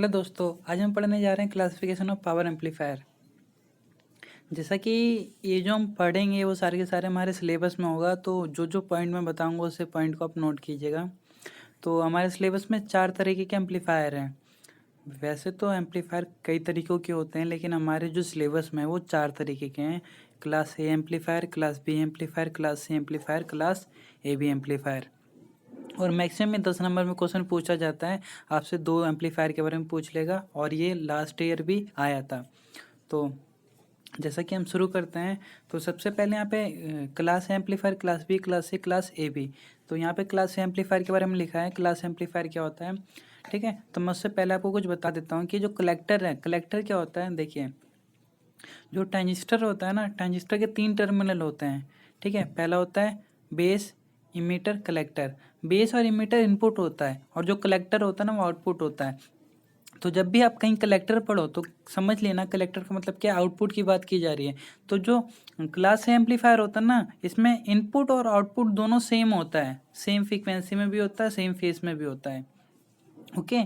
Hello दोस्तों, आज हम पढ़ने जा रहे हैं क्लासिफिकेशन ऑफ पावर एम्पलीफायर। जैसा कि ये जो हम पढ़ेंगे वो सारे के सारे हमारे सिलेबस में होगा, तो जो जो पॉइंट मैं बताऊंगा उसे पॉइंट को आप नोट कीजिएगा। तो हमारे सिलेबस में 4 तरीके के एम्पलीफायर हैं। वैसे तो एम्पलीफायर कई तरीक़ों के होते हैं, लेकिन हमारे जो सिलेबस में है वो 4 तरीके के हैं। Class A amplifier, class B amplifier, class C amplifier, class A B amplifier. और मैक्सिमम में 10 नंबर में क्वेश्चन पूछा जाता है। आपसे 2 एम्पलीफायर के बारे में पूछ लेगा, और ये लास्ट ईयर भी आया था। तो जैसा कि हम शुरू करते हैं, तो सबसे पहले यहाँ पे class amplifier, class B, class C, class A B. तो यहाँ पे क्लास एम्पलीफायर के बारे में लिखा है। क्लास एम्पलीफायर क्या होता है, ठीक है। तो मैं उससे पहले आपको कुछ बता देता हूँ कि जो कलेक्टर है, कलेक्टर क्या होता है। देखिए, जो ट्रांजिस्टर होता है ना, ट्रांजिस्टर के 3 टर्मिनल होते हैं, ठीक है। पहला होता है बेस, इमीटर, कलेक्टर। बेस और इमीटर इनपुट होता है, और जो कलेक्टर होता है ना वो आउटपुट होता है। तो जब भी आप कहीं कलेक्टर पढ़ो तो समझ लेना कलेक्टर का मतलब क्या, आउटपुट की बात की जा रही है। तो जो क्लास एम्पलीफायर होता है ना, इसमें इनपुट और आउटपुट दोनों सेम होता है। सेम फ्रीक्वेंसी में भी होता है, सेम फेस में भी होता है। ओके,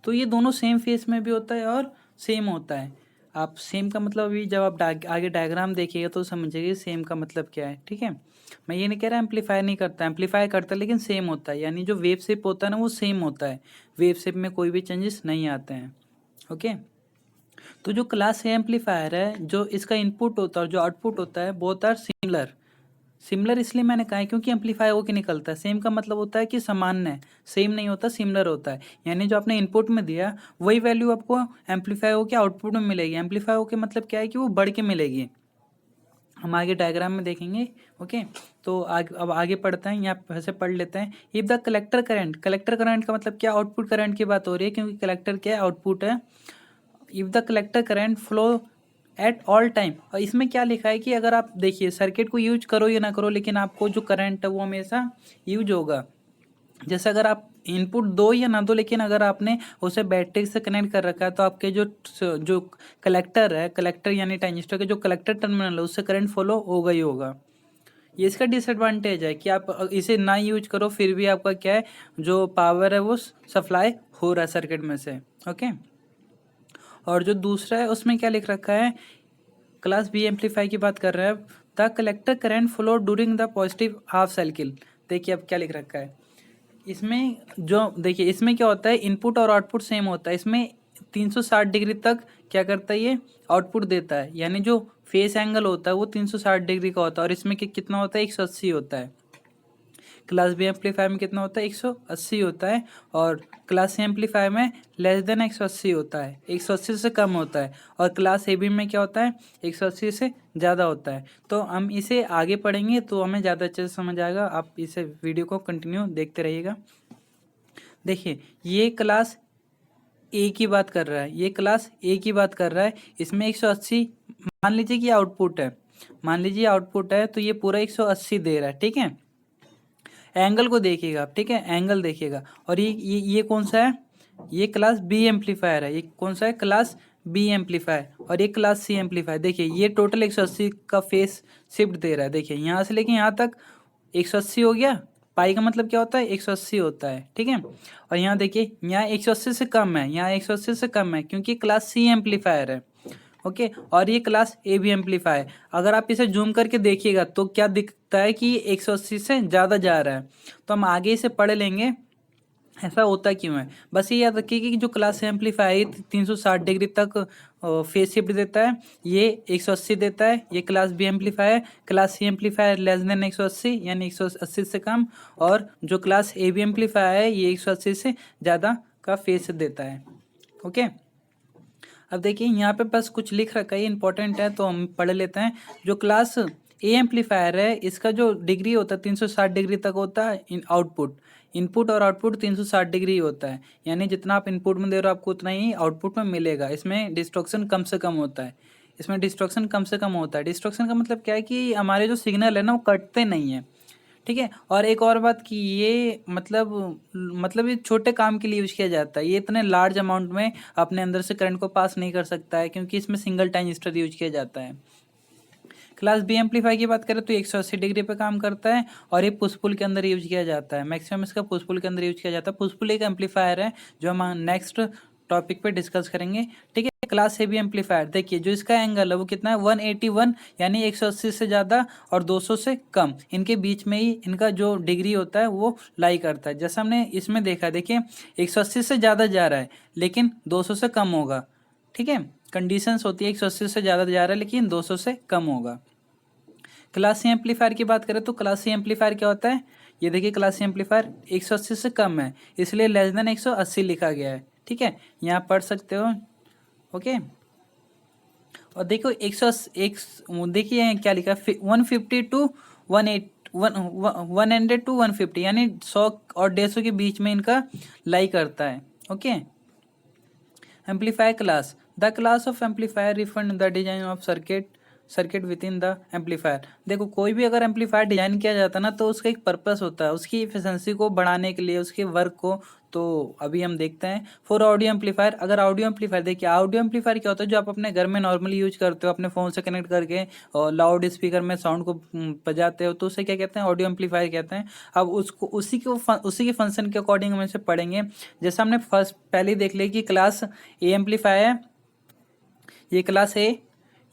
तो ये दोनों सेम फेस में भी होता है और सेम होता है। आप सेम का मतलब अभी जब आप आगे डायग्राम देखिएगा तो समझिएगा सेम का मतलब क्या है, ठीक है। मैं ये नहीं कह रहा एम्पलीफायर नहीं करता, एम्पलीफायर करता है, लेकिन सेम होता है। यानी जो वेव शेप होता है ना वो सेम होता है, वेव शेप में कोई भी चेंजेस नहीं आते हैं। ओके, तो जो क्लास ए एम्पलीफायर है, जो इसका इनपुट होता है और जो आउटपुट होता है, बोथ आर सिमिलर। सिमिलर इसलिए मैंने कहा है क्योंकि एम्पलीफाई होकर निकलता है। सेम का मतलब होता है कि सामान्य है, सेम नहीं होता, सिमिलर होता है। यानी जो आपने इनपुट में दिया वही वैल्यू आपको एम्पलीफाई होकर आउटपुट में मिलेगी। एम्पलीफाई होकर मतलब क्या है कि वो बढ़ के मिलेगी। हम आगे डायग्राम में देखेंगे। ओके, तो अब आगे पढ़ते हैं, यहाँ से पढ़ लेते हैं। If the collector current, collector current का मतलब क्या, आउटपुट करंट की बात हो रही है, क्योंकि कलेक्टर क्या है, आउटपुट है। If the collector current flow at all time, और इसमें क्या लिखा है कि अगर आप देखिए सर्किट को यूज करो या ना करो, लेकिन आपको जो करंट है वो हमेशा यूज होगा। जैसे अगर आप इनपुट दो या ना दो, लेकिन अगर आपने उसे बैटरी से कनेक्ट कर रखा है तो आपके जो कलेक्टर है, कलेक्टर यानी ट्रांजिस्टर के जो कलेक्टर टर्मिनल है उससे करंट फ्लो होगा ही होगा। ये इसका डिसएडवांटेज है कि आप इसे ना यूज करो फिर भी आपका क्या है, जो पावर है वो सप्लाई हो रहा है सर्किट में से। ओके, और जो दूसरा है उसमें क्या लिख रखा है, क्लास बी एम्पलीफाई की बात कर रहे हैं। The collector current flow during the positive half cycle. देखिए अब क्या लिख रखा है इसमें, जो देखिए इसमें क्या होता है, इनपुट और आउटपुट सेम होता है। इसमें 360 डिग्री तक क्या करता है, ये आउटपुट देता है। यानी जो फेस एंगल होता है वो 360 डिग्री का होता है, और इसमें कितना होता है, 180 होता है। क्लास बी एम्पलीफायर में कितना होता है, 180 होता है, और क्लास सी एम्पलीफायर में लेस देन 180 होता है, 180 से कम होता है। और क्लास ए बी में क्या होता है, 180 से ज़्यादा होता है। तो हम इसे आगे पढ़ेंगे तो हमें ज़्यादा अच्छे से समझ आएगा। आप इसे वीडियो को कंटिन्यू देखते रहिएगा। देखिए ये क्लास ए की बात कर रहा है, ये क्लास ए की बात कर रहा है। इसमें 180 मान लीजिए कि आउटपुट है, मान लीजिए आउटपुट है, तो ये पूरा 180 दे रहा है, ठीक है। एंगल को देखिएगा आप, ठीक है, एंगल देखिएगा। और ये कौन सा है, ये क्लास बी एम्पलीफायर है। ये कौन सा है, क्लास बी एम्पलीफायर, और ये क्लास सी एम्पलीफायर। देखिए ये टोटल 180 का फेस शिफ्ट दे रहा है। देखिए यहाँ से लेके यहाँ तक 180 हो गया। पाई का मतलब क्या होता है, 180 होता है, ठीक है। और यहाँ देखिए, यहाँ 180 से कम है, यहाँ 180 से कम है, क्योंकि क्लास सी एम्पलीफायर है। ओके, और ये क्लास ए बी एम्पलीफायर। अगर आप इसे जूम करके देखिएगा तो क्या दिखता है कि 180 से ज़्यादा जा रहा है। तो हम आगे इसे पढ़ लेंगे ऐसा होता क्यों है। बस ये याद रखिए कि जो क्लास एम्पलीफायर 360 डिग्री तक फेज शिफ्ट देता है, ये 180 देता है। ये class B amplifier, class C amplifier less than 180 यानी 180 से कम, और जो क्लास ए बी एम्पलीफायर है ये 180 से ज़्यादा का फेज देता है। ओके, अब देखिए यहाँ पे बस कुछ लिख रखा है, इंपॉर्टेंट है तो हम पढ़ लेते हैं। जो क्लास ए एम्पलीफायर है इसका जो डिग्री होता है 360 डिग्री तक होता है। आउटपुट, इनपुट और आउटपुट 360 डिग्री होता है। यानी जितना आप इनपुट में दे रहे हो आपको उतना ही आउटपुट में मिलेगा। इसमें डिस्ट्रक्शन कम से कम होता है, इसमें डिस्ट्रक्शन कम से कम होता है। डिस्ट्रक्शन का मतलब क्या है कि हमारे जो सिग्नल है ना वो कटते नहीं है, ठीक है। और एक और बात कि ये मतलब ये छोटे काम के लिए यूज किया जाता है। ये इतने लार्ज अमाउंट में अपने अंदर से करंट को पास नहीं कर सकता है, क्योंकि इसमें सिंगल ट्रांजिस्टर यूज किया जाता है। क्लास बी एम्पलीफाई की बात करें तो 180 डिग्री पे काम करता है, और ये पुश पुल के अंदर यूज किया जाता है। मैक्सिमम इसका पुश पुल के अंदर यूज किया जाता है। पुश पुल एक एम्पलीफायर है जो हम नेक्स्ट टॉपिक पे डिस्कस करेंगे। ठीक है, क्लास ए बी एम्पलीफायर देखिए जो इसका एंगल है वो कितना है 181 यानी 180 से ज़्यादा और 200 से कम, इनके बीच में ही इनका जो डिग्री होता है वो लाई करता है। जैसा हमने इसमें देखा, देखिए 180 से ज़्यादा जा रहा है लेकिन 200 से कम होगा। ठीक है, कंडीशंस होती है 180 से ज़्यादा जा रहा है लेकिन 200 से कम होगा। क्लास सी एम्पलीफायर की बात करें तो क्लास सी एम्पलीफायर क्या होता है, ये देखिए क्लास सी एम्पलीफायर 180 से कम है इसलिए लेस देन 180 लिखा गया है। ठीक है, यहाँ पढ़ सकते हो। ओके, और देखो 100 देखिए क्या लिखा 150 टू 100 टू 150 यानी 100 और 150 के बीच में इनका लाई करता है। Okay, amplifier class, the class of amplifier refer the design of circuit with in the amplifier. देखो कोई भी अगर एम्पलीफायर डिजाइन किया जाता है ना तो उसका एक पर्पस होता है, उसकी एफिशिएंसी को बढ़ाने के लिए, उसके वर्क को। तो अभी हम देखते हैं फॉर ऑडियो एम्पलीफायर। अगर ऑडियो एम्पलीफायर देखिए, ऑडियो एम्पलीफायर क्या होता है जो आप अपने घर में नॉर्मली यूज करते हो, अपने फ़ोन से कनेक्ट करके और लाउड स्पीकर में साउंड को बजाते हो, तो उसे क्या कहते हैं, ऑडियो एम्पलीफायर कहते हैं। अब उसको उसी के फंक्शन के अकॉर्डिंग हम इसे पढ़ेंगे। जैसे हमने पहले ही देख लिया कि क्लास ए एम्पलीफायर है, ये क्लास ए,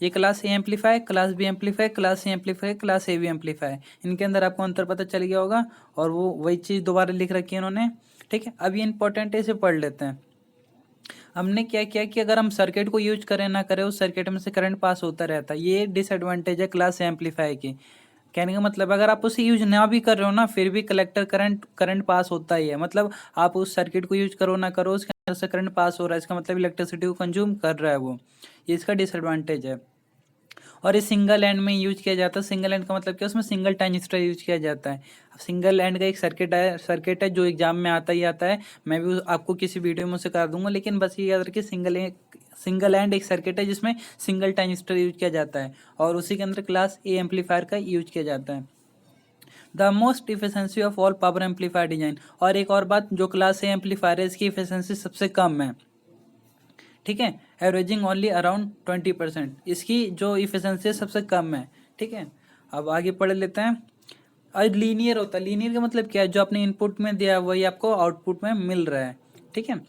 ये class A amplifier, class B amplifier, class C amplifier, class A B amplifier. इनके अंदर आपको अंतर पता चल गया होगा और वो वही चीज़ दोबारा लिख रखी है इन्होंने। ठीक है, अब ये इंपॉर्टेंट है, इसे पढ़ लेते हैं। हमने क्या किया कि अगर हम सर्किट को यूज करें ना करें उस सर्किट में से करंट पास होता रहता है। ये डिसएडवांटेज है क्लास ए एम्पलीफायर की। कहने का मतलब अगर आप उसे यूज ना भी कर रहे हो ना फिर भी कलेक्टर करंट पास होता ही है। मतलब आप उस सर्किट को यूज करो ना करो उसके अंदर से करंट पास हो रहा है, इसका मतलब इलेक्ट्रिसिटी को कंज्यूम कर रहा है वो, ये इसका डिसएडवांटेज है। और ये सिंगल एंड में यूज किया जाता है। सिंगल एंड का मतलब क्या है, उसमें सिंगल ट्रांजिस्टर यूज किया जाता है। सिंगल एंड का एक सर्किट है जो एग्जाम में आता ही आता है, मैं भी आपको किसी वीडियो में उसे कर दूंगा, लेकिन बस ये याद रखिए सिंगल एंड एक सर्किट है जिसमें सिंगल ट्रांजिस्टर यूज किया जाता है और उसी के अंदर क्लास ए एम्पलीफायर का यूज किया जाता है। The most efficiency of all power amplifier design. और एक और बात, जो क्लास ए एम्पलीफायर है इसकी इफिशेंसी सबसे कम है। ठीक है, एवरेजिंग ओनली अराउंड 20%, इसकी जो इफिशेंसी सबसे कम है। ठीक है, अब आगे पढ़ लेते हैं। और लीनियर होता है, लीनियर का मतलब क्या है, जो आपने इनपुट में दिया वही आपको आउटपुट में मिल रहा है। ठीक है,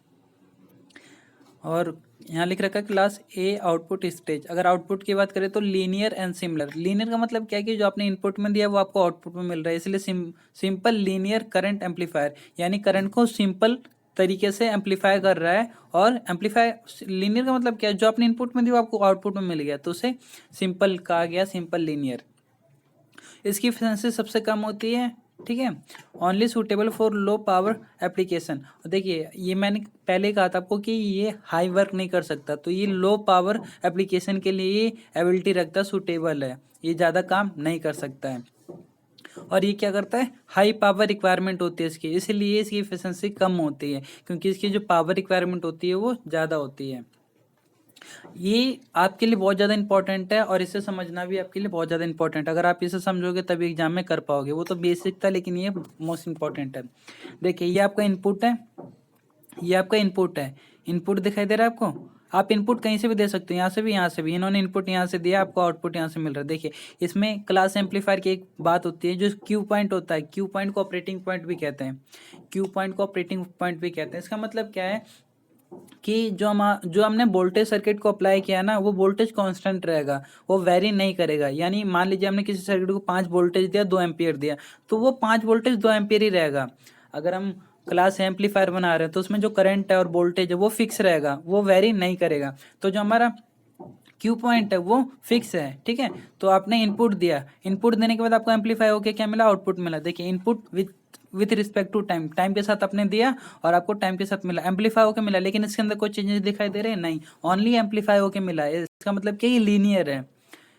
और यहाँ लिख रखा है क्लास ए आउटपुट स्टेज। अगर आउटपुट की बात करें तो लीनियर एंड सिमिलर। लीनियर का मतलब क्या है कि जो आपने इनपुट में दिया वो आपको आउटपुट में मिल रहा है, इसलिए सिंपल लीनियर करंट एम्पलीफायर, यानी करंट को सिंपल तरीके से एम्पलीफाई कर रहा है। और एम्पलीफाई लीनियर का मतलब क्या है, जो आपने इनपुट में दिया वो आपको आउटपुट में मिल गया, तो उसे सिंपल कहा गया, सिंपल लीनियर। इसकी एफिशिएंसी सबसे कम होती है। ठीक है, only suitable for low power application. देखिए ये मैंने पहले कहा था आपको कि ये हाई वर्क नहीं कर सकता, तो ये लो पावर एप्लीकेशन के लिए एबिलिटी रखता है, सूटेबल है, ये ज़्यादा काम नहीं कर सकता है। और ये क्या करता है, हाई पावर रिक्वायरमेंट होती है इसकी, इसीलिए इसकी एफिशिएंसी कम होती है, क्योंकि इसकी जो पावर रिक्वायरमेंट होती है वो ज़्यादा होती है। ये आपके लिए बहुत ज़्यादा इंपॉर्टेंट है और इसे समझना भी आपके लिए बहुत ज़्यादा इंपॉर्टेंट है। अगर आप इसे समझोगे तभी एग्जाम में कर पाओगे, वो तो बेसिक था लेकिन ये मोस्ट इंपॉर्टेंट है। देखिए ये आपका इनपुट है, ये आपका इनपुट है, इनपुट दिखाई दे रहा है आपको। आप इनपुट कहीं से भी दे सकते हो, यहाँ से भी, यहाँ से भी। इन्होंने इनपुट यहाँ से दिया, आपको आउटपुट यहाँ से मिल रहा है। देखिए इसमें क्लास एम्पलीफायर की एक बात होती है, जो क्यू पॉइंट होता है, क्यू पॉइंट को ऑपरेटिंग पॉइंट भी कहते हैं, क्यू पॉइंट को ऑपरेटिंग पॉइंट भी कहते हैं। इसका मतलब क्या है कि जो हमने वोल्टेज सर्किट को अप्लाई किया ना वो वोल्टेज कांस्टेंट रहेगा, वो वेरी नहीं करेगा। यानी मान लीजिए हमने किसी सर्किट को 5 वोल्टेज दिया, 2 एम्पियर दिया, तो वो 5 वोल्टेज 2 एम्पियर ही रहेगा। अगर हम क्लास एम्पलीफायर बना रहे हैं तो उसमें जो करंट है और वोल्टेज है वो फिक्स रहेगा, वो वेरी नहीं करेगा। तो जो हमारा क्यू पॉइंट है वो फिक्स है। ठीक है, तो आपने इनपुट दिया, इनपुट देने के बाद आपको एम्पलीफाई होकर क्या मिला, आउटपुट मिला। देखिए input with respect to time, time के साथ आपने दिया और आपको टाइम के साथ मिला, एम्पलीफाई होकर मिला। लेकिन इसके अंदर कोई चेंजेस दिखाई दे रहे हैं नहीं, ओनली एम्पलीफाई होकर मिला है। इसका मतलब क्या, ये लीनियर है,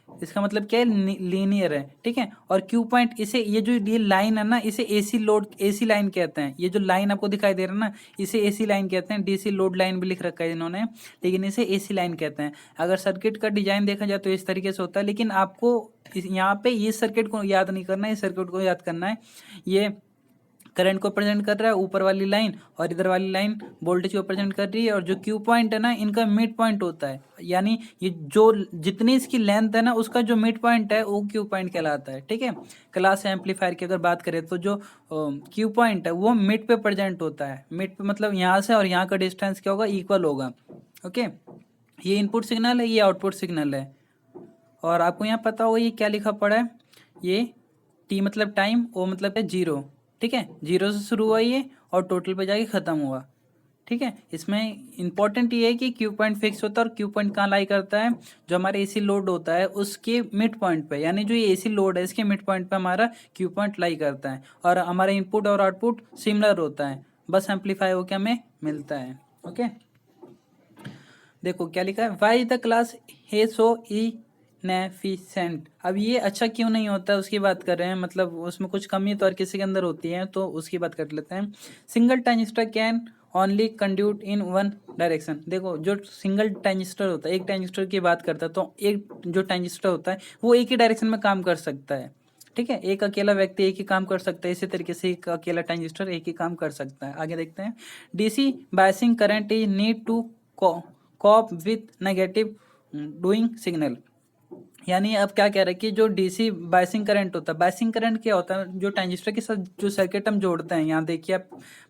इसका मतलब क्या है, लीनियर है। ठीक है, और क्यू पॉइंट, इसे ये जो ये लाइन है ना इसे एसी लोड, एसी लाइन कहते हैं। ये जो लाइन आपको दिखाई दे रहा है ना इसे एसी लाइन कहते हैं, डीसी लोड लाइन भी लिख रखा है इन्होंने, लेकिन इसे एसी लाइन कहते हैं। अगर सर्किट का डिजाइन देखा जाए तो इस तरीके से होता है, लेकिन आपको यहाँ पे ये सर्किट को याद नहीं करना है, इस सर्किट को याद करना है। ये करंट को प्रेजेंट कर रहा है ऊपर वाली लाइन, और इधर वाली लाइन वोल्टेज को प्रेजेंट कर रही है। और जो क्यू पॉइंट है ना, इनका मिड पॉइंट होता है, यानी ये जो जितनी इसकी लेंथ है ना, उसका जो मिड पॉइंट है वो क्यू पॉइंट कहलाता है। ठीक है, क्लास एम्पलीफायर की अगर बात करें तो जो क्यू पॉइंट है वो मिड पे प्रेजेंट होता है। मिड पे मतलब यहाँ से और यहाँ का डिस्टेंस क्या होगा, इक्वल होगा। ओके, ये इनपुट सिग्नल है, ये आउटपुट सिग्नल है। और आपको यहाँ पता होगा ये क्या लिखा पड़ा है, ये टी मतलब टाइम, ओ मतलब है जीरो। ठीक है, जीरो से शुरू हुआ ये और टोटल पे जाके ख़त्म हुआ। ठीक है, इसमें इंपॉर्टेंट ये है कि क्यू पॉइंट फिक्स होता है, और क्यू पॉइंट कहाँ लाई करता है, जो हमारा एसी लोड होता है उसके मिड पॉइंट पे, यानी जो ये एसी लोड है इसके मिड पॉइंट पे हमारा क्यू पॉइंट लाई करता है। और हमारा इनपुट और आउटपुट सिमिलर होता है, बस एम्पलीफाई होकर हमें मिलता है। ओके, देखो क्या लिखा है, वाई द क्लास है सो इनएफिशिएंट। अब ये अच्छा क्यों नहीं होता है उसकी बात कर रहे हैं, मतलब उसमें कुछ कमी तो और किसी के अंदर होती है, तो उसकी बात कर लेते हैं। Single transistor can only conduit in one direction. देखो जो सिंगल ट्रांजिस्टर होता है, एक ट्रांजिस्टर की बात करता है, तो एक जो ट्रांजिस्टर होता है वो एक ही डायरेक्शन में काम कर सकता है। ठीक है, एक अकेला व्यक्ति एक ही काम कर सकता है, इसी तरीके से एक अकेला ट्रांजिस्टर एक ही काम कर सकता है। आगे देखते हैं, DC biasing current is need to cope with negative doing signal. यानी अब क्या कह रहा है कि जो डीसी बायसिंग करंट होता है, बायसिंग करंट क्या होता है, जो ट्रांजिस्टर के साथ जो सर्किट हम जोड़ते हैं, यहाँ देखिए आप,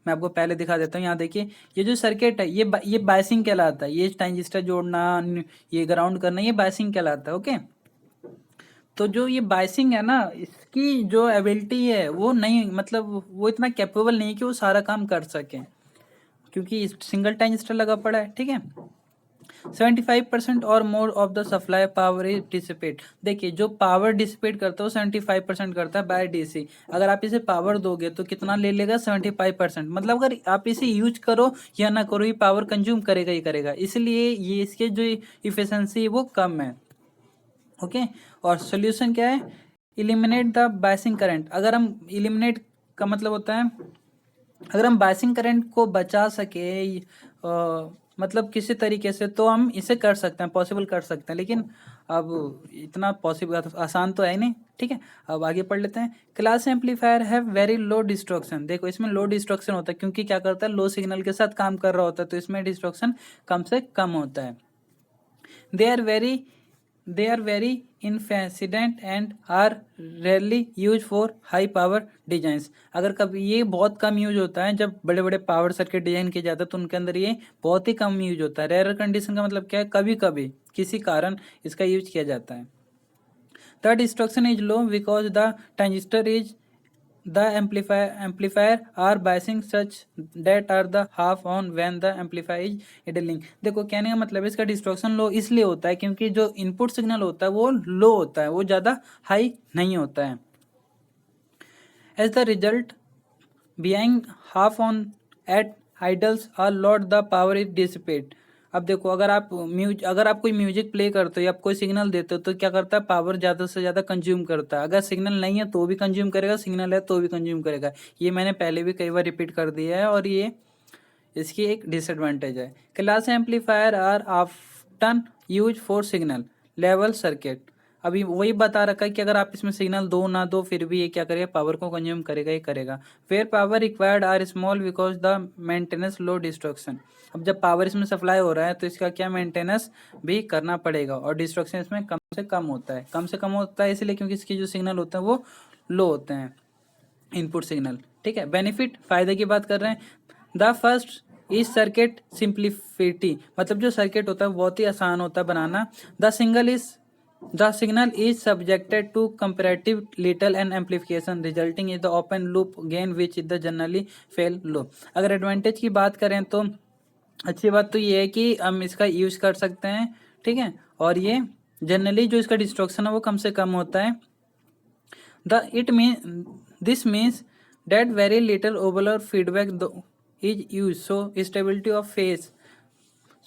मैं आपको पहले दिखा देता हूँ। यहाँ देखिए ये जो सर्किट है ये बायसिंग कहलाता है, ये ट्रांजिस्टर जोड़ना, ये ग्राउंड करना, ये बायसिंग कहलाता है। ओके, तो जो ये बायसिंग है ना, इसकी जो एबिलिटी है वो नहीं, मतलब वो इतना कैपेबल नहीं है कि वो सारा काम कर सके, क्योंकि सिंगल ट्रांजिस्टर लगा पड़ा है। ठीक है, 75% और more of the supply power is dissipate. देखिए जो पावर डिसिपेट करता है वो 75% करता है बाय डीसी। अगर आप इसे पावर दोगे तो कितना ले लेगा, 75%। मतलब अगर आप इसे यूज करो या ना करो, ये पावर कंज्यूम करेगा ही करेगा, इसलिए ये इसके जो इफिशिएंसी वो कम है। ओके, और सोल्यूशन क्या है, इलिमिनेट द बायसिंग करंट। अगर हम इलिमिनेट का मतलब होता है अगर हम बायसिंग करंट को बचा सके, मतलब किसी तरीके से, तो हम इसे कर सकते हैं, पॉसिबल कर सकते हैं, लेकिन अब इतना पॉसिबल आसान तो है नहीं। ठीक है, अब आगे पढ़ लेते हैं। Class amplifier have very low destruction. देखो इसमें लो डिस्ट्रक्शन होता है, क्योंकि क्या करता है, लो सिग्नल के साथ काम कर रहा होता है, तो इसमें डिस्ट्रक्शन कम से कम होता है। They are very inefficient and are rarely use for high power designs. अगर कभी ये बहुत कम यूज होता है, जब बड़े बड़े पावर सर्किट डिजाइन किए जाते हैं तो उनके अंदर ये बहुत ही कम यूज होता है। रेयर कंडीशन का मतलब क्या है, कभी कभी किसी कारण इसका यूज किया जाता है। The destruction is low because the transistor is the amplifier are biasing such that are the half on when the amplifier is idling। देखो कहने का मतलब इसका डिस्ट्रक्शन लो इसलिए होता है क्योंकि जो इनपुट सिग्नल होता है वो लो होता है, वो ज़्यादा हाई नहीं होता है। As the result being half on at idles or lot the power is dissipate। अब देखो अगर आप कोई म्यूजिक प्ले करते हो या आप कोई सिग्नल देते हो तो क्या करता है, पावर ज़्यादा से ज़्यादा कंज्यूम करता है। अगर सिग्नल नहीं है तो भी कंज्यूम करेगा, सिग्नल है तो भी कंज्यूम करेगा। ये मैंने पहले भी कई बार रिपीट कर दिया है, और ये इसकी एक डिसएडवांटेज है। Class amplifier are often use for signal level circuit. अभी वही बता रखा है कि अगर आप इसमें सिग्नल दो ना दो फिर भी ये क्या करेगा, पावर को कंज्यूम करेगा ही करेगा। Where power required are small because the maintenance low destruction. अब जब पावर इसमें सप्लाई हो रहा है तो इसका क्या मेंटेनेंस भी करना पड़ेगा, और डिस्ट्रक्शन इसमें कम से कम होता है। कम से कम होता है इसलिए क्योंकि इसकी जो सिग्नल होते हैं वो लो होते हैं, इनपुट सिग्नल। ठीक है, बेनिफिट फायदे की बात कर रहे हैं। The first is circuit simplicity. मतलब जो सर्किट होता है बहुत ही आसान होता है बनाना। The signal is subjected to comparative little and amplification resulting in the open loop gain which is the generally fail low. अगर एडवांटेज की बात करें तो अच्छी बात तो ये है कि हम इसका यूज कर सकते हैं। ठीक है, और ये जनरली जो इसका डिस्ट्रक्शन है वो कम से कम होता है। This means that very little overall feedback is used, so stability of phase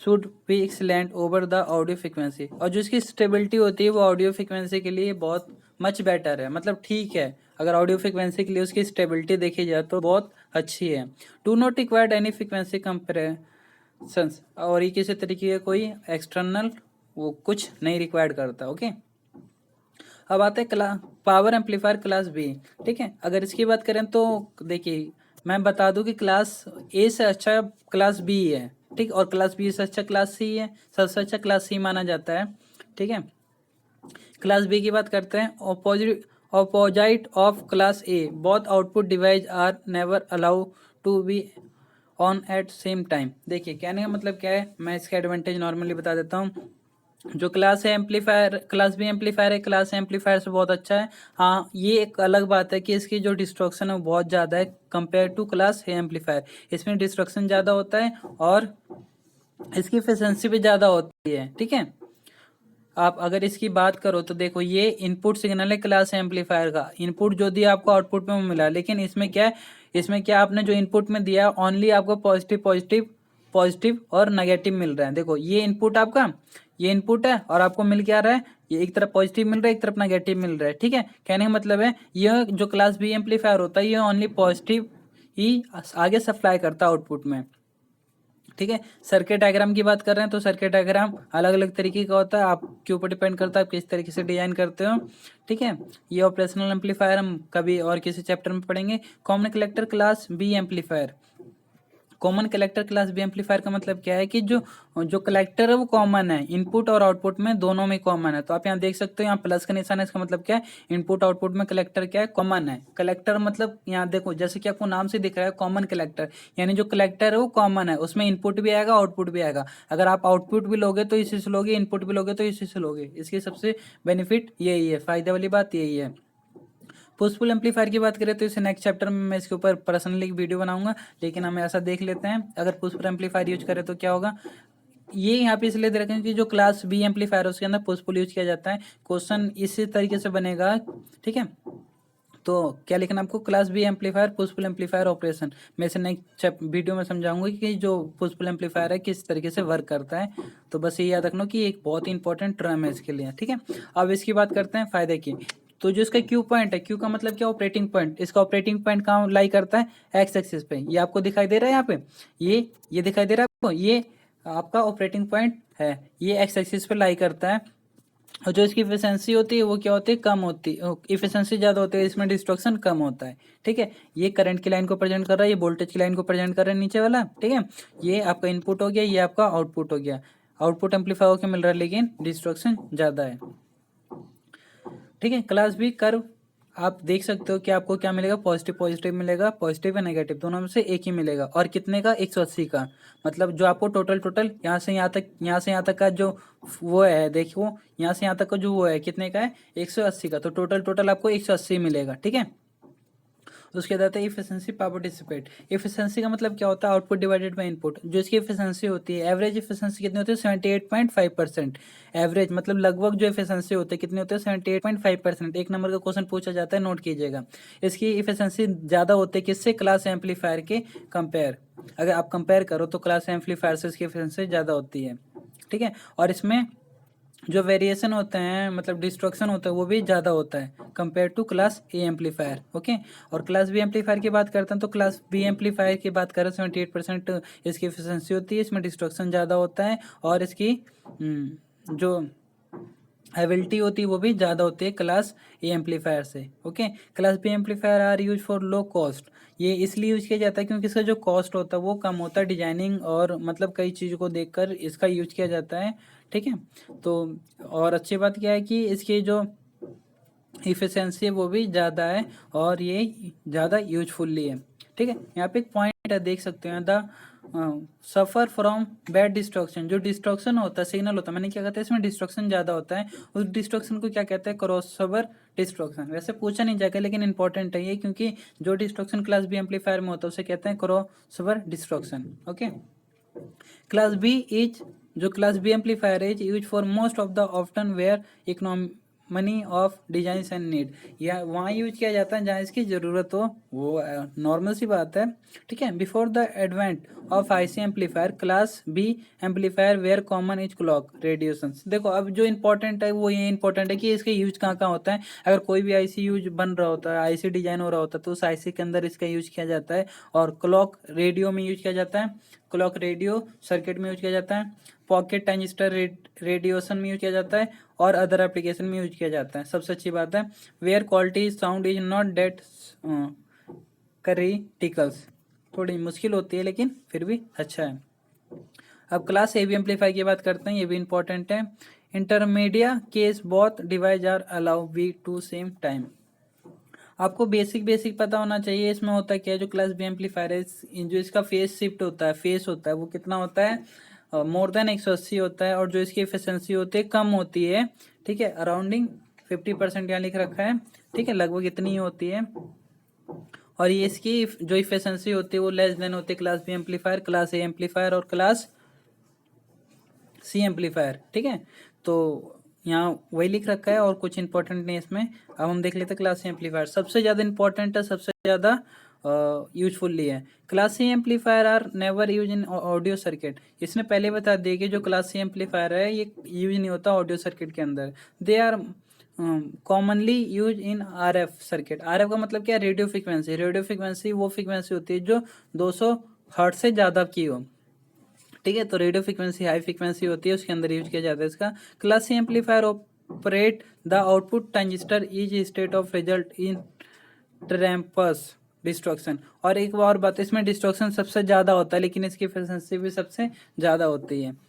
should be excellent over the audio frequency। और जो इसकी स्टेबिलिटी होती है वो ऑडियो फ्रिक्वेंसी के लिए बहुत मच बेटर है, मतलब ठीक है। अगर ऑडियो फ्रिक्वेंसी के लिए उसकी स्टेबिलिटी देखी जाए तो बहुत अच्छी है। Do not required any frequency compensations. और ये किसी तरीके का कोई एक्सटर्नल वो कुछ नहीं रिक्वायर्ड करता। ओके, अब आते हैं पावर एम्पलीफायर क्लास बी। ठीक है, अगर इसकी बात करें तो देखिए मैं बता दूं कि क्लास ए से अच्छा क्लास बी है, ठीक, और क्लास बी से अच्छा क्लास सी है, सबसे अच्छा क्लास सी माना जाता है, ठीक है। क्लास बी की बात करते हैं। Opposite of class A, both output device are never allow to be on at same time. देखिए कहने का मतलब क्या है, मैं इसका एडवांटेज नॉर्मली बता देता हूँ। जो क्लास है एम्पलीफायर, क्लास बी एम्पलीफायर है, क्लास एम्पलीफायर से बहुत अच्छा है। हाँ, ये एक अलग बात है कि इसकी जो डिस्ट्रक्शन है वो बहुत ज़्यादा है compare to class A amplifier. इसमें डिस्ट्रक्शन ज़्यादा होता है और इसकी एफिशिएंसी भी ज़्यादा होती है, ठीक है। आप अगर इसकी बात करो तो देखो, ये इनपुट सिग्नल है क्लास एम्पलीफायर का, इनपुट जो दिया आपको आउटपुट में मिला, लेकिन इसमें क्या है, इसमें क्या आपने जो इनपुट में दिया ओनली आपको पॉजिटिव पॉजिटिव पॉजिटिव और नेगेटिव मिल रहा है। देखो ये इनपुट आपका, ये इनपुट है और आपको मिल क्या रहा है, ये एक तरफ पॉजिटिव मिल रहा है, एक तरफ नेगेटिव मिल रहा है, ठीक है। कहने का मतलब है यह जो क्लास बी एम्पलीफायर होता है ये ओनली पॉजिटिव ही आगे सप्लाई करता है आउटपुट में, ठीक है। सर्किट डायग्राम की बात कर रहे हैं तो सर्किट डायग्राम अलग अलग तरीके का होता है, आपके ऊपर डिपेंड करता है आप किस तरीके से डिजाइन करते हो, ठीक है। ये ऑपरेशनल एम्पलीफायर हम कभी और किसी चैप्टर में पढ़ेंगे। Common collector class B amplifier, common collector class B amplifier का मतलब क्या है कि जो जो कलेक्टर है वो कॉमन है, इनपुट और आउटपुट में दोनों में कॉमन है। तो आप यहाँ देख सकते हो, यहाँ प्लस का निशान है, इसका मतलब क्या है, इनपुट आउटपुट में कलेक्टर क्या है, कॉमन है। कलेक्टर मतलब यहाँ देखो जैसे कि आपको नाम से दिख रहा है कॉमन कलेक्टर, यानी जो कलेक्टर है वो कॉमन है, उसमें इनपुट भी आएगा आउटपुट भी आएगा। अगर आप आउटपुट भी लोगे तो इसी से लोगे, इनपुट भी लोगे तो इसी से लोगे। इसकी सबसे बेनिफिट यही है, फायदे वाली बात यही है। पुशपुल एम्पलीफायर की बात करें तो इसे नेक्स्ट चैप्टर में मैं इसके ऊपर पर्सनली एक वीडियो बनाऊंगा, लेकिन हम ऐसा देख लेते हैं अगर पुशपुल एम्पलीफायर यूज करें तो क्या होगा। ये यहाँ पे इसलिए दे रखें कि जो क्लास बी एम्पलीफायर है उसके अंदर पुशपुल यूज किया जाता है। क्वेश्चन इसी तरीके से बनेगा, ठीक है। तो क्या लिखना आपको, class B amplifier push pull amplifier operation. मैं इसे नेक्स्ट वीडियो में समझाऊंगी कि जो पुशपुल एम्पलीफायर है किस तरीके से वर्क करता है। तो बस ये याद रखना कि एक बहुत ही इंपॉर्टेंट टर्म है इसके लिए, ठीक है। अब इसकी बात करते हैं फायदे की। तो जो इसका क्यू पॉइंट है, क्यू का मतलब क्या, ऑपरेटिंग पॉइंट। इसका ऑपरेटिंग पॉइंट कहाँ लाई करता है, एक्स एक्सिस पे। ये आपको दिखाई दे रहा है यहाँ पे, ये दिखाई दे रहा है आपको, ये आपका ऑपरेटिंग पॉइंट है, ये एक्स एक्सिस पे लाई करता है। और जो इसकी इफिशिएंसी होती है वो क्या होती है, कम होती है। इफिशिएंसी ज़्यादा होती है, इसमें डिस्ट्रक्शन कम होता है, ठीक है। ये करंट की लाइन को प्रेजेंट कर रहा है, ये वोल्टेज की लाइन को प्रेजेंट कर रहा है नीचे वाला, ठीक है। ये आपका इनपुट हो गया, ये आपका आउटपुट हो गया। आउटपुट एम्पलीफाई होकर मिल रहा है लेकिन डिस्ट्रक्शन ज़्यादा है, ठीक है। क्लास बी कर्व आप देख सकते हो कि आपको क्या मिलेगा, पॉजिटिव पॉजिटिव मिलेगा, पॉजिटिव या नेगेटिव दोनों में से एक ही मिलेगा। और कितने का, 180 का। मतलब जो आपको टोटल यहाँ से यहाँ तक, यहाँ से यहाँ तक का जो वो है, देखो यहाँ से यहाँ तक का जो वो है कितने का है, 180 का। तो टोटल आपको 180 मिलेगा, ठीक है। उसके बाद आता है इफिशिएंसी पावर डिसिपेट। इफिशिएंसी का मतलब क्या होता है, आउटपुट डिवाइडेड बाय इनपुट। जो इसकी इफिशिएंसी होती है, एवरेज इफिशिएंसी कितनी होती है, 78.5%। एवरेज मतलब लगभग जो इफिशिएंसी होती है कितनी होती है, 78.5%। एक नंबर का क्वेश्चन पूछा जाता है, नोट कीजिएगा। इसकी इफिशिएंसी ज़्यादा होती है किससे, क्लास एम्पलीफायर के कंपेयर। अगर आप कंपेयर करो तो क्लास एम्पलीफायर से इसकी इफिशिएंसी ज़्यादा होती है, ठीक है। और इसमें जो वेरिएशन होते हैं मतलब डिस्ट्रक्शन होता है वो भी ज़्यादा होता है compare to class A amplifier, okay. और क्लास बी एम्पलीफायर की बात करते हैं तो क्लास बी एम्पलीफायर की बात करें 78% इसकी एफिशिएंसी होती है, इसमें डिस्ट्रक्शन ज़्यादा होता है और इसकी जो एबिलिटी होती है वो भी ज़्यादा होती है क्लास ए एम्पलीफायर से, okay. Class B amplifier are use for low cost. ये इसलिए यूज किया जाता है क्योंकि इसका जो कॉस्ट होता है वो कम होता है, डिजाइनिंग और मतलब कई चीज़ों को देखकर इसका यूज किया जाता है, ठीक है। तो और अच्छी बात क्या है कि इसकी जो इफिशिएंसी है वो भी ज़्यादा है और ये ज़्यादा यूजफुल्ली है, ठीक है। यहाँ पे एक पॉइंट है देख सकते हैं, the suffer from bad destruction. जो डिस्ट्रक्शन होता है सिग्नल होता है, मैंने क्या कहता है इसमें डिस्ट्रक्शन ज़्यादा होता है, उस डिस्ट्रक्शन को क्या कहते हैं, क्रॉसओवर डिस्ट्रक्शन। वैसे पूछा नहीं जाएगा लेकिन इंपॉर्टेंट है ये, क्योंकि जो डिस्ट्रक्शन क्लास बी एम्पलीफायर में होता है उसे कहते हैं crossover destruction, okay. Class B is, जो class B amplifier is use for most of the often where economy of design and need. या वहाँ यूज किया जाता है जहाँ इसकी ज़रूरत हो, वो नॉर्मल सी बात है, ठीक है। Before the advent of IC amplifier class B amplifier were common is clock radiation. देखो अब जो इंपॉर्टेंट है वो ये इंपॉर्टेंट है कि इसका यूज कहाँ कहाँ होता है। अगर कोई भी आईसी यूज बन रहा होता है, आईसी डिजाइन हो रहा होता है तो उस आईसी के अंदर इसका यूज किया जाता है। और क्लॉक रेडियो में यूज किया जाता है, क्लॉक रेडियो सर्किट में यूज किया जाता है, पॉकेट ट्रांजिस्टर रेडिएशन में यूज किया जाता है और अदर एप्लीकेशन में यूज किया जाता है। सबसे अच्छी बात है where quality sound is not that criticals. थोड़ी मुश्किल होती है लेकिन फिर भी अच्छा है। अब क्लास AB एम्पलीफायर की बात करते हैं, ये भी इंपॉर्टेंट है। Intermediate case both device are allow we to same time. आपको बेसिक पता होना चाहिए इसमें होता क्या है। जो क्लास B एम्पलीफायर है, जो इसका फेस शिफ्ट होता है, फेस होता है वो कितना होता है, मोर देन 180 होता है, और जो इसकी एफिशिएंसी होती है कम होती है, ठीक है, अराउंडिंग 50% यहाँ लिख रखा है, ठीक है, लगभग इतनी ही होती है। और ये इसकी जो इफिशिएंसी होती है वो लेस देन होती है class B amplifier, class A amplifier और क्लास C एम्पलीफायर, ठीक है। तो यहाँ वही लिख रखा है और कुछ इंपॉर्टेंट नहीं इसमें। अब हम देख लेते हैं क्लास C एम्पलीफायर, सबसे ज़्यादा इंपॉर्टेंट है, सबसे ज़्यादा यूजफुली है। Class C amplifier are never use in audio circuit. इसने पहले बता दिया कि जो क्लास C एम्पलीफायर है ये यूज नहीं होता ऑडियो सर्किट के अंदर। They are commonly use in RF circuit. RF का मतलब क्या है, रेडियो फ्रिक्वेंसी। रेडियो फ्रिक्वेंसी वो फ्रिक्वेंसी होती है जो 200 हर्ट्ज से ज़्यादा की हो, ठीक है। तो रेडियो फ्रिक्वेंसी हाई फ्रिक्वेंसी होती है, उसके अंदर यूज किया जाता है इसका। Class C amplifier operate the output transistor is state of result in ट्रैम्पस डिस्ट्रक्शन। और एक और बात, इसमें डिस्ट्रक्शन सबसे ज़्यादा होता है लेकिन इसकी एफिशिएंसी भी सबसे ज़्यादा होती है।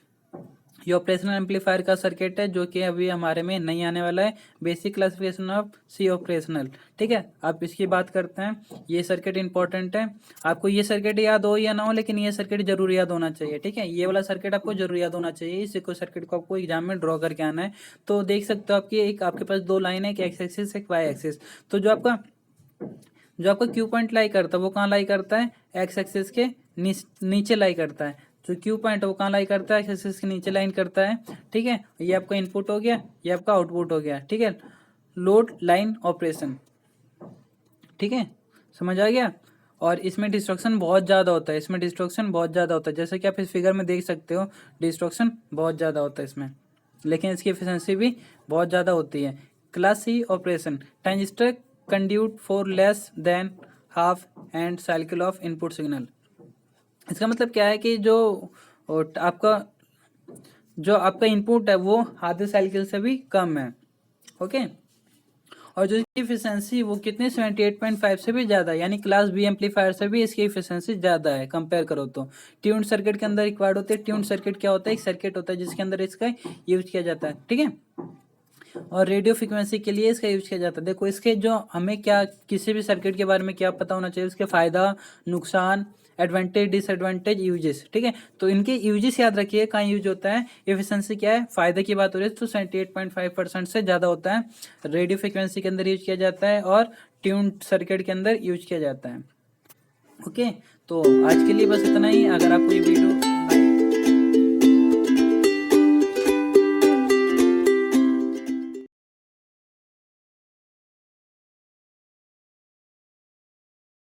ये ऑपरेशनल एम्पलीफायर का सर्किट है जो कि अभी हमारे में नहीं आने वाला है, basic classification of C operational, ठीक है। आप इसकी बात करते हैं, ये सर्किट इंपॉर्टेंट है। आपको ये सर्किट याद हो या ना हो लेकिन ये सर्किट जरूर याद होना चाहिए, ठीक है। ये वाला सर्किट आपको जरूर याद होना चाहिए, इसी को सर्किट को आपको एग्जाम में ड्रॉ करके आना है। तो देख सकते हो आपकी एक आपके पास दो लाइन है, एक एक्स एक्सिस एक वाई एक्सिस। तो जो आपका क्यू पॉइंट लाई करता है वो कहाँ लाई करता है, एक्स एक्सिस के नीचे लाई करता है। जो क्यू पॉइंट है वो कहाँ लाई करता है, एक्स एक्सिस के नीचे लाइन करता है, ठीक है। ये आपका इनपुट हो गया, ये आपका आउटपुट हो गया, ठीक है। लोड लाइन ऑपरेशन, ठीक है, समझ आ गया। और इसमें डिस्ट्रक्शन बहुत ज़्यादा होता है, इसमें डिस्ट्रक्शन बहुत ज़्यादा होता है, जैसे कि आप इस फिगर में देख सकते हो, डिस्ट्रक्शन बहुत ज़्यादा होता है इसमें, लेकिन इसकी एफिशिएंसी भी बहुत ज़्यादा होती है। Class C operation, transistor conduit for less than half and cycle of input signal. इसका मतलब क्या है कि जो आपका इनपुट है वो आधे साइकिल से भी कम है, ओके। और जो इसकी एफिशिएंसी वो कितनी 78.5 से भी ज़्यादा है, यानी क्लास B एम्पलीफायर से भी इसकी एफिशिएंसी ज़्यादा है कंपेयर करो तो। ट्यून्ड सर्किट के अंदर रिक्वायर्ड होते हैं। ट्यून्ड सर्किट क्या होता है, एक सर्किट होता है जिसके अंदर इसका यूज किया जाता है, ठीक है। और रेडियो फ्रिक्वेंसी के लिए इसका यूज किया जाता है। देखो इसके जो हमें क्या किसी भी सर्किट के बारे में क्या पता होना चाहिए, उसके फायदा नुकसान, एडवांटेज डिसएडवांटेज यूजेस, ठीक है। तो इनके यूजेस याद रखिए, कहाँ यूज होता है, एफिशिएंसी क्या है, फायदे की बात हो रही है तो 78.5% से ज़्यादा होता है, रेडियो फ्रिक्वेंसी के अंदर यूज किया जाता है और ट्यून्ड सर्किट के अंदर यूज किया जाता है, ओके। तो आज के लिए बस इतना ही। अगर आपको ये वीडियो